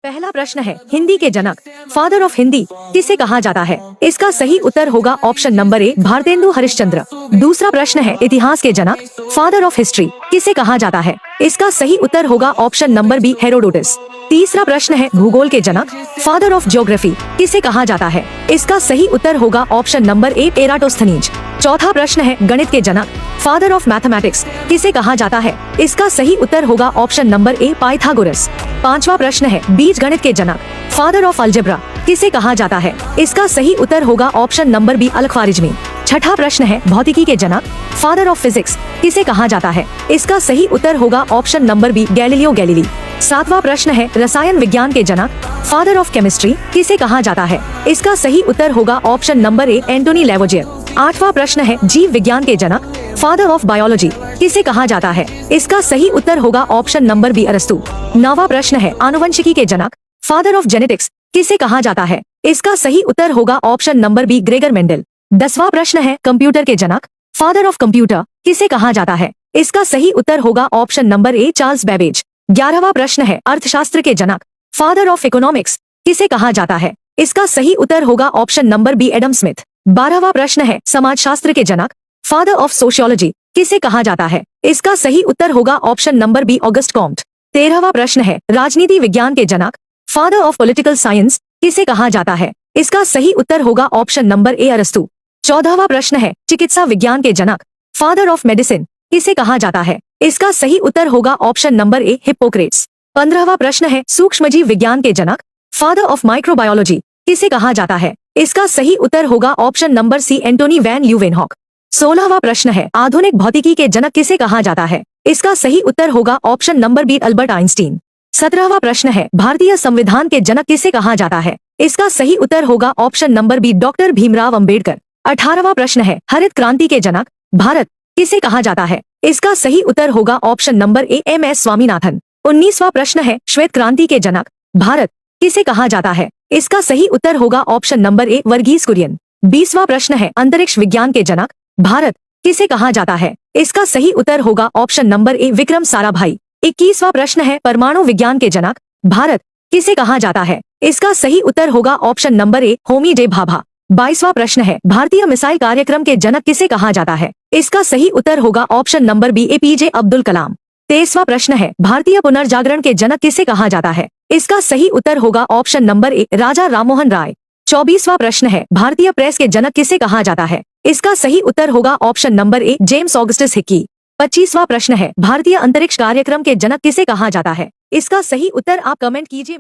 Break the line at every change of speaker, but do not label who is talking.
पहला प्रश्न है, हिंदी के जनक फादर ऑफ हिंदी किसे कहा जाता है? इसका सही उत्तर होगा ऑप्शन नंबर ए भारतेंदु हरिश्चंद्र। दूसरा प्रश्न है, इतिहास के जनक फादर ऑफ हिस्ट्री किसे कहा जाता है? इसका सही उत्तर होगा ऑप्शन नंबर बी हेरोडोटस। तीसरा प्रश्न है, भूगोल के जनक फादर ऑफ ज्योग्राफी किसे कहा जाता है? इसका सही उत्तर होगा ऑप्शन नंबर ए एराटोस्थनीज। चौथा प्रश्न है, गणित के जनक फादर ऑफ मैथमेटिक्स किसे कहा जाता है? इसका सही उत्तर होगा ऑप्शन नंबर ए पाइथागोरस। पांचवा प्रश्न है, बीज गणित के जनक फादर ऑफ अलजेब्रा किसे कहा जाता है? इसका सही उत्तर होगा ऑप्शन नंबर बी अल-ख्वारिज्मी। छठा प्रश्न है, भौतिकी के जनक फादर ऑफ फिजिक्स किसे कहा जाता है? इसका सही उत्तर होगा option number B Galileo Galilei. सातवां प्रश्न है, रसायन विज्ञान के जनक फादर ऑफ केमिस्ट्री किसे कहा जाता है? इसका सही उत्तर होगा option number A Antoine Lavoisier. आठवां प्रश्न है, जीव विज्ञान के जनक फादर ऑफ बायोलॉजी किसे कहा जाता है? इसका सही उत्तर होगा ऑप्शन नंबर बी अरस्तु। नौवां प्रश्न है, आनुवंशिकी के जनक फादर ऑफ जेनेटिक्स किसे कहा जाता है? इसका सही उत्तर होगा option number B Gregor Mendel. 10वां प्रश्न है, कंप्यूटर के जनक फादर ऑफ कंप्यूटर किसे कहा जाता है? इसका सही उत्तर होगा option number A Charles Babbage. 11वां प्रश्न है, अर्थशास्त्र के जनक फादर ऑफ इकोनॉमिक्स किसे कहा जाता है? इसका सही उत्तर होगा option number B Adam Smith. 12वां प्रश्न है, समाजशास्त्र के जनक फादर ऑफ सोशियोलॉजी किसे कहा जाता है? इसका सही उत्तर होगा option number B Auguste Comte. 13वां प्रश्न है, राजनीति विज्ञान के जनक फादर ऑफ पॉलिटिकल साइंस किसे कहा जाता है? इसका सही उत्तर होगा ऑप्शन नंबर ए अरस्तु। 14वां प्रश्न है, चिकित्सा विज्ञान के जनक फादर ऑफ मेडिसिन किसे कहा जाता है? इसका सही उत्तर होगा ऑप्शन नंबर ए हिप्पोक्रेट्स। 15वां प्रश्न है, सूक्ष्मजीव विज्ञान के जनक फादर ऑफ माइक्रोबायोलॉजी किसे कहा जाता है? इसका सही उत्तर होगा option number C Antonie van Leeuwenhoek. 16वां प्रश्न है, आधुनिक भौतिकी के जनक किसे कहा जाता है? इसका सही उत्तर होगा option number B Albert Einstein. 17वां प्रश्न है, भारतीय संविधान के जनक किसे कहा जाता है? इसका सही उत्तर होगा option number B doctor Bhimrao Ambedkar. 18वां प्रश्न है, हरित क्रांति के जनक भारत किसे कहा जाता है? इसका सही उत्तर होगा option number A M S Swaminathan. 19वां प्रश्न है, श्वेत क्रांति के जनक भारत किसे कहा जाता है? इसका सही उत्तर होगा option number A Verghese Kurien. 20वां प्रश्न है, अंतरिक्ष विज्ञान के जनक भारत किसे कहा जाता है? इसका सही उत्तर होगा option number A Vikram Sarabhai. 21वां प्रश्न है, परमाणु विज्ञान के जनक भारत किसे कहा जाता है? इसका सही उत्तर होगा ऑप्शन नंबर ए होमी जे भाभा। 22वां प्रश्न है, भारतीय मिसाइल कार्यक्रम के जनक किसे कहा जाता है? इसका सही उत्तर होगा option number B APJ Abdul Kalam. 23वां प्रश्न है, भारतीय पुनर्जागरण के जनक किसे कहा जाता है? इसका सही उत्तर होगा ऑप्शन नंबर ए राजा राममोहन राय। 24वां प्रश्न है, भारतीय प्रेस के जनक किसे कहा जाता है? इसका सही उत्तर होगा option number A James Augustus Hicky. 25वां प्रश्न है, भारतीय अंतरिक्ष कार्यक्रम के जनक किसे कहा जाता है? इसका सही उत्तर आप कमेंट कीजिए।